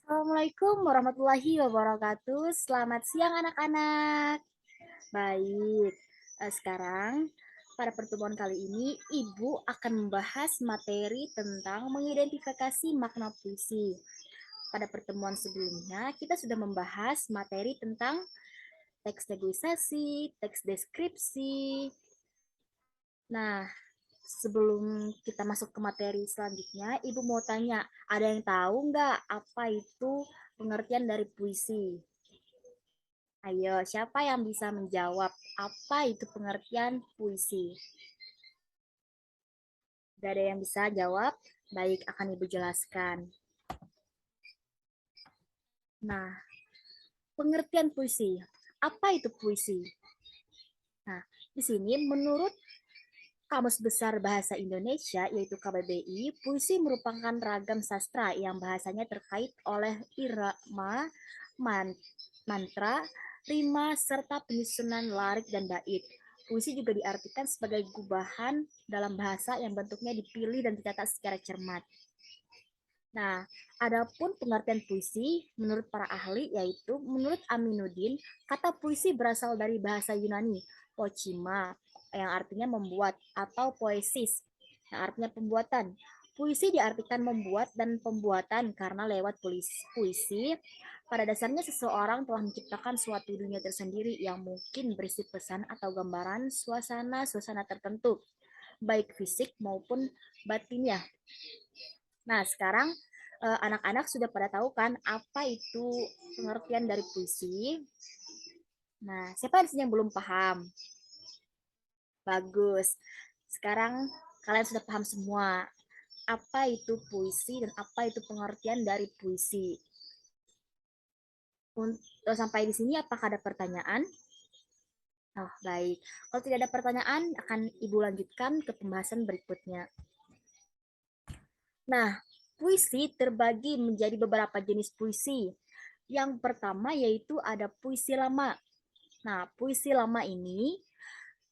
Assalamualaikum warahmatullahi wabarakatuh. Selamat siang anak-anak. Baik, sekarang pada pertemuan kali ini Ibu akan membahas materi tentang mengidentifikasi makna puisi. Pada pertemuan sebelumnya kita sudah membahas materi tentang teks negosiasi, teks deskripsi. Nah, sebelum kita masuk ke materi selanjutnya, Ibu mau tanya, ada yang tahu nggak apa itu pengertian dari puisi? Ayo, siapa yang bisa menjawab apa itu pengertian puisi? Gak ada yang bisa jawab? Baik, akan Ibu jelaskan. Nah, pengertian puisi. Apa itu puisi? Nah, di sini menurut Kamus Besar Bahasa Indonesia, yaitu KBBI, puisi merupakan ragam sastra yang bahasanya terkait oleh irama, mantra, rima, serta penyusunan larik dan bait. Puisi juga diartikan sebagai gubahan dalam bahasa yang bentuknya dipilih dan ditata secara cermat. Nah, adapun pengertian puisi menurut para ahli yaitu menurut Aminuddin, kata puisi berasal dari bahasa Yunani, pochima, yang artinya membuat, atau poesis, yang artinya pembuatan. Puisi diartikan membuat dan pembuatan karena lewat puisi, pada dasarnya seseorang telah menciptakan suatu dunia tersendiri yang mungkin berisi pesan atau gambaran suasana-suasana tertentu, baik fisik maupun batinnya. Nah, sekarang anak-anak sudah pada tahu kan apa itu pengertian dari puisi. Nah, siapa di sini yang belum paham? Bagus. Sekarang kalian sudah paham semua apa itu puisi dan apa itu pengertian dari puisi. Untuk sampai di sini apakah ada pertanyaan? Oh, baik. Kalau tidak ada pertanyaan, akan Ibu lanjutkan ke pembahasan berikutnya. Nah, puisi terbagi menjadi beberapa jenis puisi. Yang pertama yaitu ada puisi lama. Nah, puisi lama ini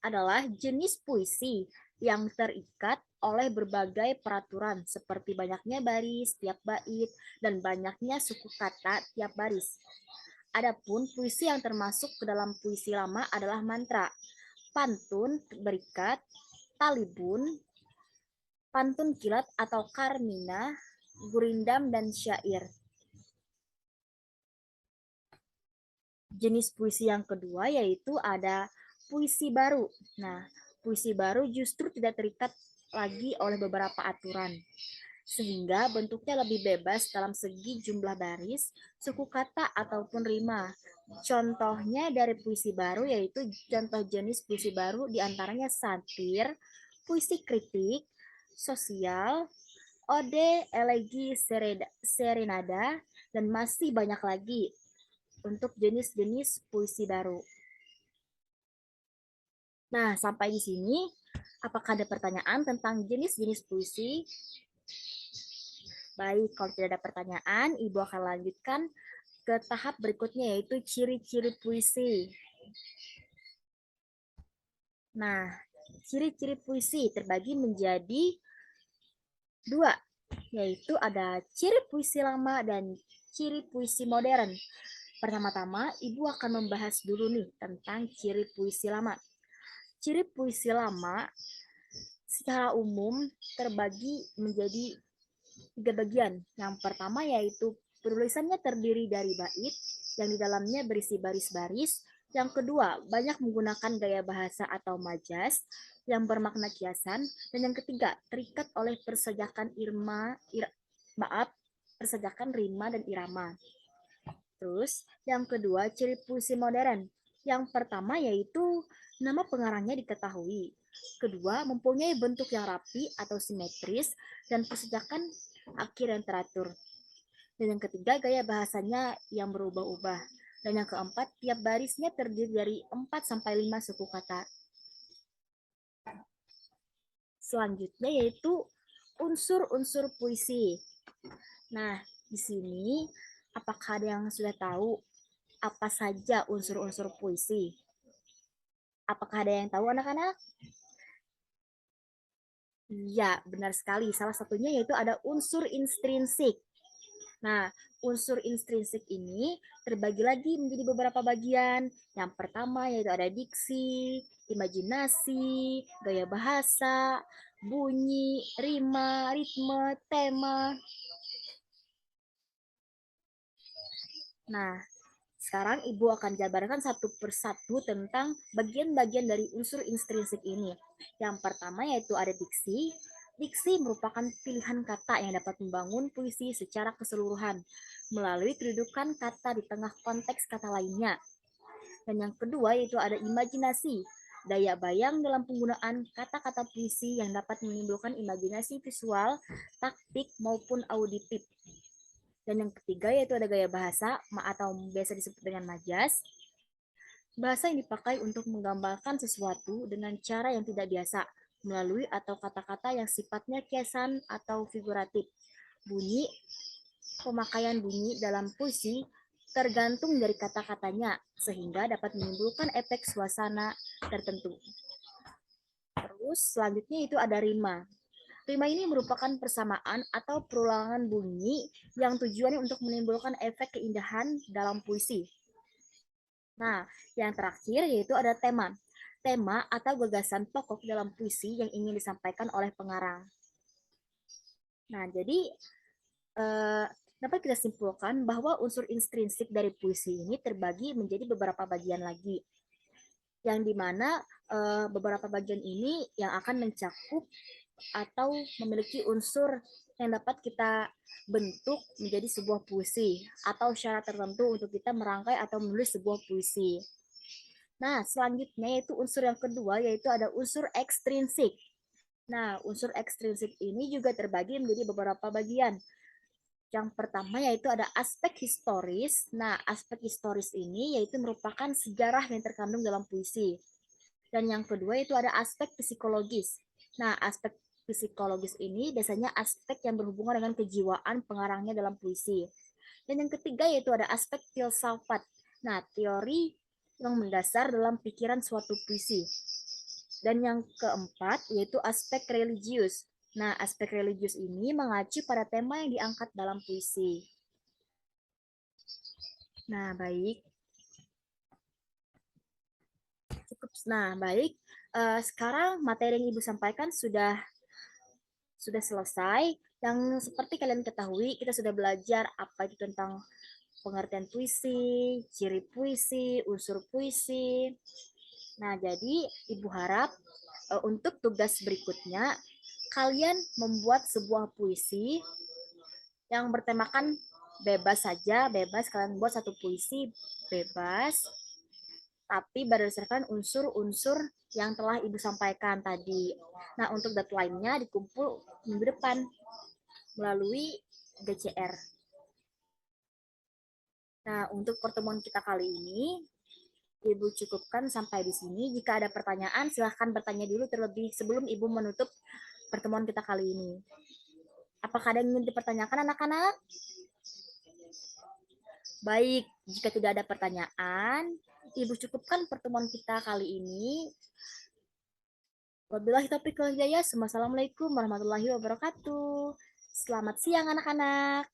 adalah jenis puisi yang terikat oleh berbagai peraturan seperti banyaknya baris tiap bait dan banyaknya suku kata tiap baris. Adapun puisi yang termasuk ke dalam puisi lama adalah mantra, pantun berikat, talibun, pantun kilat atau karmina, gurindam, dan syair. Jenis puisi yang kedua yaitu ada puisi baru. Nah, puisi baru justru tidak terikat lagi oleh beberapa aturan, sehingga bentuknya lebih bebas dalam segi jumlah baris, suku kata, ataupun rima. Contohnya dari puisi baru yaitu contoh jenis puisi baru diantaranya satir, puisi kritik, sosial, ode, elegi, serenada, dan masih banyak lagi untuk jenis-jenis puisi baru. Nah, sampai di sini, apakah ada pertanyaan tentang jenis-jenis puisi? Baik, kalau tidak ada pertanyaan, Ibu akan lanjutkan ke tahap berikutnya, yaitu ciri-ciri puisi. Nah, ciri-ciri puisi terbagi menjadi dua, yaitu ada ciri puisi lama dan ciri puisi modern. Pertama-tama, Ibu akan membahas dulu nih tentang ciri puisi lama. Ciri puisi lama secara umum terbagi menjadi tiga bagian. Yang pertama yaitu penulisannya terdiri dari bait yang di dalamnya berisi baris-baris. Yang kedua, banyak menggunakan gaya bahasa atau majas yang bermakna kiasan. Dan yang ketiga, terikat oleh persejakan persejakan rima dan irama. Terus, yang kedua, ciri puisi modern. Yang pertama yaitu nama pengarangnya diketahui. Kedua, mempunyai bentuk yang rapi atau simetris dan persejakan akhir yang teratur. Dan yang ketiga, gaya bahasanya yang berubah-ubah. Dan yang keempat, tiap barisnya terdiri dari 4 sampai 5 suku kata. Selanjutnya yaitu unsur-unsur puisi. Nah, di sini apakah ada yang sudah tahu apa saja unsur-unsur puisi? Apakah ada yang tahu anak-anak? Ya, benar sekali. Salah satunya yaitu ada unsur intrinsik. Nah, unsur intrinsik ini terbagi lagi menjadi beberapa bagian. Yang pertama yaitu ada diksi, imajinasi, gaya bahasa, bunyi, rima, ritme, tema. Nah, sekarang Ibu akan jabarkan satu persatu tentang bagian-bagian dari unsur intrinsik ini. Yang pertama yaitu ada diksi. Diksi merupakan pilihan kata yang dapat membangun puisi secara keseluruhan melalui kedudukan kata di tengah konteks kata lainnya. Dan yang kedua yaitu ada imajinasi, daya bayang dalam penggunaan kata-kata puisi yang dapat menimbulkan imajinasi visual, taktik maupun auditif. Dan yang ketiga yaitu ada gaya bahasa atau biasa disebut dengan majas. Bahasa yang dipakai untuk menggambarkan sesuatu dengan cara yang tidak biasa, melalui atau kata-kata yang sifatnya kiasan atau figuratif. Bunyi, pemakaian bunyi dalam puisi tergantung dari kata-katanya, sehingga dapat menimbulkan efek suasana tertentu. Terus selanjutnya itu ada rima. Rima ini merupakan persamaan atau perulangan bunyi yang tujuannya untuk menimbulkan efek keindahan dalam puisi. Nah, yang terakhir yaitu ada tema. Tema atau gagasan pokok dalam puisi yang ingin disampaikan oleh pengarang. Nah, jadi dapat kita simpulkan bahwa unsur intrinsik dari puisi ini terbagi menjadi beberapa bagian lagi. Yang dimana beberapa bagian ini yang akan mencakup atau memiliki unsur yang dapat kita bentuk menjadi sebuah puisi atau syarat tertentu untuk kita merangkai atau menulis sebuah puisi. Nah, selanjutnya yaitu unsur yang kedua yaitu ada unsur ekstrinsik. Nah, unsur ekstrinsik ini juga terbagi menjadi beberapa bagian. Yang pertama yaitu ada aspek historis. Nah, aspek historis ini yaitu merupakan sejarah yang terkandung dalam puisi. Dan yang kedua itu ada aspek psikologis. Nah, aspek psikologis ini biasanya aspek yang berhubungan dengan kejiwaan pengarangnya dalam puisi. Dan yang ketiga yaitu ada aspek filsafat. Nah, teori yang mendasar dalam pikiran suatu puisi. Dan yang keempat yaitu aspek religius. Nah, aspek religius ini mengacu pada tema yang diangkat dalam puisi. Nah, baik. Cukup. Nah, baik. Sekarang materi yang Ibu sampaikan sudah selesai. Yang seperti kalian ketahui, kita sudah belajar apa itu tentang pengertian puisi, ciri puisi, unsur puisi. Nah, jadi Ibu harap untuk tugas berikutnya, kalian membuat sebuah puisi yang bertemakan bebas saja, bebas kalian buat satu puisi bebas, tapi berdasarkan unsur-unsur yang telah Ibu sampaikan tadi. Nah, untuk deadline-nya dikumpul minggu depan melalui GCR. Nah, untuk pertemuan kita kali ini, Ibu cukupkan sampai di sini. Jika ada pertanyaan, silahkan bertanya dulu terlebih sebelum Ibu menutup pertemuan kita kali ini. Apakah ada yang ingin dipertanyakan anak-anak? Baik, jika tidak ada pertanyaan, Ibu cukupkan pertemuan kita kali ini. Wabillahi taufiq wal hidayah. Wassalamualaikum warahmatullahi wabarakatuh. Selamat siang anak-anak.